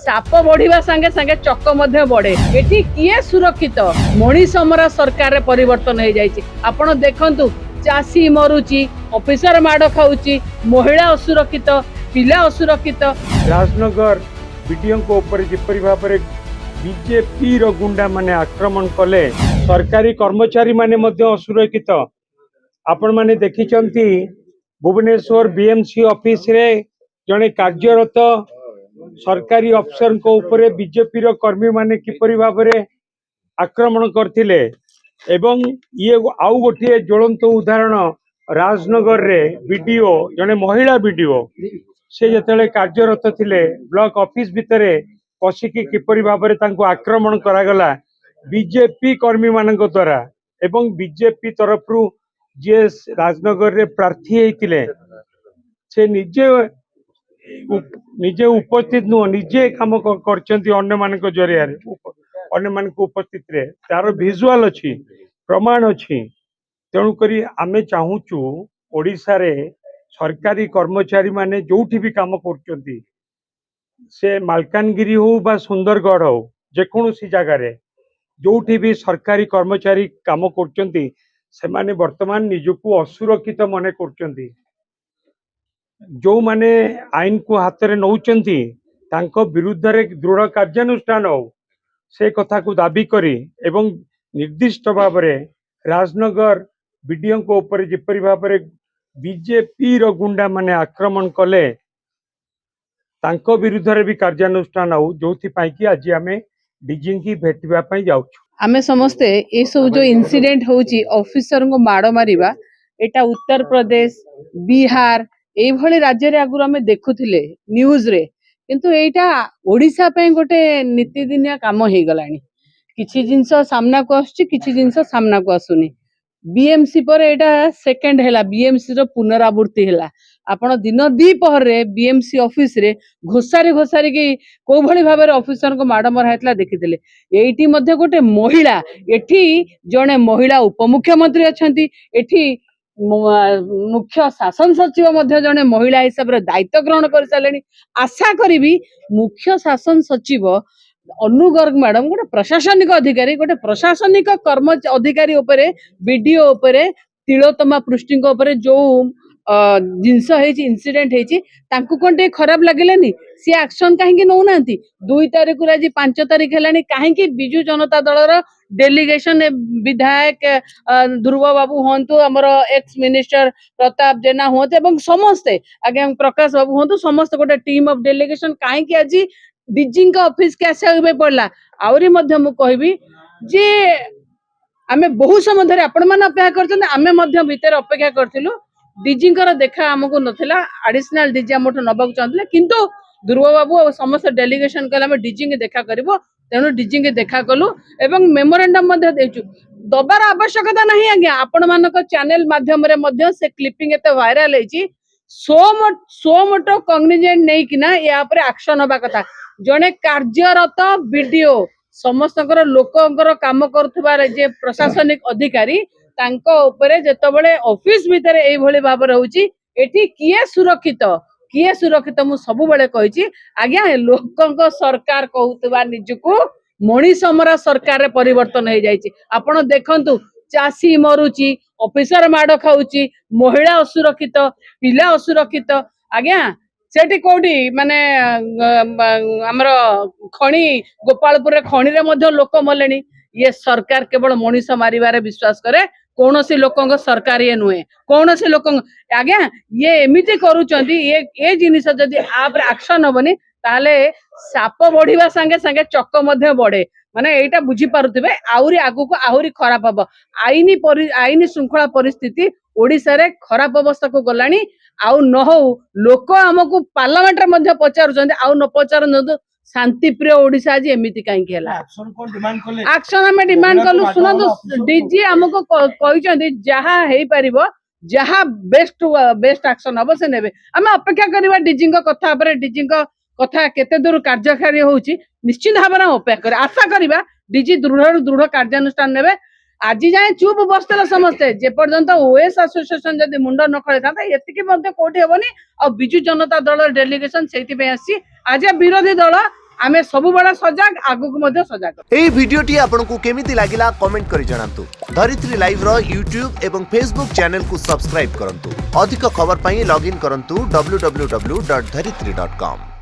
Shop बढ़िया संगे संगे चक मध्य बढ़े एठी किए सुरक्षित मनीष मरा सरकार परिवर्तन हो जाइए। आपण देखंतु चाषी मरुची, ऑफिसर माड़ खाऊची, महिला असुरक्षित, पिला असुरक्षित। राजनगर बीडीओ ऊपर जिपरि भाव में बीजेपी गुंडा माने आक्रमण कले सरकारी कर्मचारी माने मध्य असुरक्षित। आपण माने देखिचंती भुवनेश्वर बीएमसी ऑफिस रे जड़े कार्यरत सरकारी अफसर को ऊपर बीजेपी कर्मी माने किपरि भाव में आक्रमण करथिले एवं ये आउ गोटे ज्वलंत उदाहरण राजनगर रे बीडीओ जड़े महिला बीडीओ से जतले कार्यरत थिले ब्लॉक ऑफिस भितरे पशिकी किपरि भाव में आक्रमण करागला बीजेपी कर्मी मानक द्वारा एवं बीजेपी तरफ जे राजनगर रे प्रार्थी होते से निजे उपस्थित नुह निजे काम कर जरिया उपस्थित रे तार भिजुआल अच्छी प्रमाण अच्छी। तेणुक आमे चाहूचु ओडिशा रे सरकारी कर्मचारी माने जोठी भी काम करचंती से मालकानगिरी हो बा सुंदरगढ़ हो जेकोसी जगार जोठी भी सरकारी कर्मचारी काम करचंती से माने वर्तमान निजको असुरक्षित मने करचंती। जो माने आईन को हाथ में नौचंती तांको विरुद्ध रे दृढ़ कार्यानुष्ठान हो से कथा को दाबी करी एवं निर्दिष्ट भाव में राजनगर बीडीओ को ऊपर जिपरि भाव में बीजेपी गुंडा माने आक्रमण कले तांको विरुद्ध रे भी कार्यानुष्ठान हो जो कि आज आम डीजी की भेटवा जाऊँ। आमे समस्ते ये सब जो इंसिडेंट होची ऑफिसर को माड़ मारिबा एटा उत्तर प्रदेश बिहार ये राज्य रे आगुर आमे देखुथिले न्यूज रे किंतु एटा ओडिशा पे गोटे नीतिदिनिया काम हो गलानी। किछि जिंस सामना को आसुची किछि जिंस सामना को आसुनी। बीएमसी पर एटा सेकंड हैला बीएमसी रो पुनरावृत्ति हैला। आपण दिन दी पहर रे बीएमसी ऑफिस रे घोसारी घोसारी की को भली भाबे ऑफिसर को माड़ मरा हेतला देखिथिले। एठी मध्ये गोटे महिला एठी जणे महिला उपमुख्यमंत्री अछंती एठी मुख्य शासन सचिव मध्य जने महिला हिसाब रे दायित्व ग्रहण कर सालेनी। आशा करी मुख्य शासन सचिव अनु गर्ग मैडम गोटे प्रशासनिक अधिकारी गोटे प्रशासनिक कर्म अधिकारी उपरे बीडीओ उपरे तिलोत्तमा पृष्टि उपरे जो जिनस इनसीडेंट होती खराब लगे सी एक्शन कहीं नौ ना 2 तारीख आज 5 तारीख है कहीं विजु जनता दल डेलीगेशन विधायक ध्रुव बाबू हूँ आमर एक्स मिनिस्टर प्रताप जेना हूँ एवं समस्ते आगे प्रकाश बाबू हूँ समस्त गोटे टीम ऑफ डेलीगेशन कहीं आज डीजी ऑफिस के आसा पड़ा आहरी कहबी जे आमे बहु समय धरे आपण मैंने अपेक्षा कर भितर अपेक्षा करूँ डीजी देखा आमको नथिला एडिशनल डीजी आम नबाक चाहते किंतु ध्रुव बाबू और समस्त डेलीगेशन कहले डीजी देखा करिवो तेणु डीजी देखा कलु एवं मेमोरेंडम दबार आवश्यकता नहीं आज्ञा आपण मानक चैनल माध्यम रे से क्लिपिंग एते वायरल होईची सो मोटो कॉग्निजेंट नहीं किना या पर एक्शन होबा कथा। जने कार्यरत वीडियो समस्त लोकंकर काम करुवा जे प्रशासनिक अधिकारी तांको उपरे जेतबेले ऑफिस भितर एई भली भाव रहउची एठी किए सुरक्षित मु सब बेले कहिची आज्ञा लोकंक सरकार कहउतबा निजको मनीष मरा सरकार रे परिवर्तन हो जाइए। आपण देखंतु चाषी मरुची, ऑफिसर माड़ खाऊची, महिला असुरक्षित, पिला असुरक्षित। आज्ञा सेठी कोडी माने हमर खणी गोपालपुर रे खणी रे मध्य लोक मलेनी। ये सरकार केवल मनीष मारिबारे विश्वास करे कौन सी लोक सरकार ये नुहे कौन सी लोक आज्ञा ये एमती करुचंती ये जिनिस जदि आप एक्शन हबनी ताले साप बढ़िया संगे संगे चक मध्य बढ़े माने एटा बुझी पारुथिबे आउरी आगु को आउरी खराब हबो। आईन श्रृंखला परिस्थिति ओडिसा रे खराब अवस्था को गलानी। आउ न हो लोक हमकु पार्लियामेंट रे मध्य पचारुचंती आउ न पचारु शांति प्रिय ओडिशा आज एमती कहीं एक्शन आम डिमांड कलु सुनतु डीजी आमको कहते जहाँ हो पार जहाँ बेस्ट एक्शन हम से ने आम अपेक्षा करवा डीजी कथा डीजी कथा केते दूर कार्यकारी होउची निश्चित भाव में अपेक्षा कर आशा करवा डीजी दृढ़ कार्यानुष्ठान ने आज जाए चुप बसते समस्ते जेपर्यंत ओएस एसोसिएशन जदि मुंड न खड़े था ये कौटी हेनी आ विजु जनता दल डेलीगेशन से आज विरोधी दल आमे सबुबेला सजग आगुक मध्य सजग। एही भिडियोटी आपनकु केमिति लागिला कमेंट करि जणांतु। धरित्री लाइव रो यूट्यूब एवं फेसबुक चैनल को सब्सक्राइब करंतु। अधिक खबर पई लॉगिन करंतु www.dharitri.com।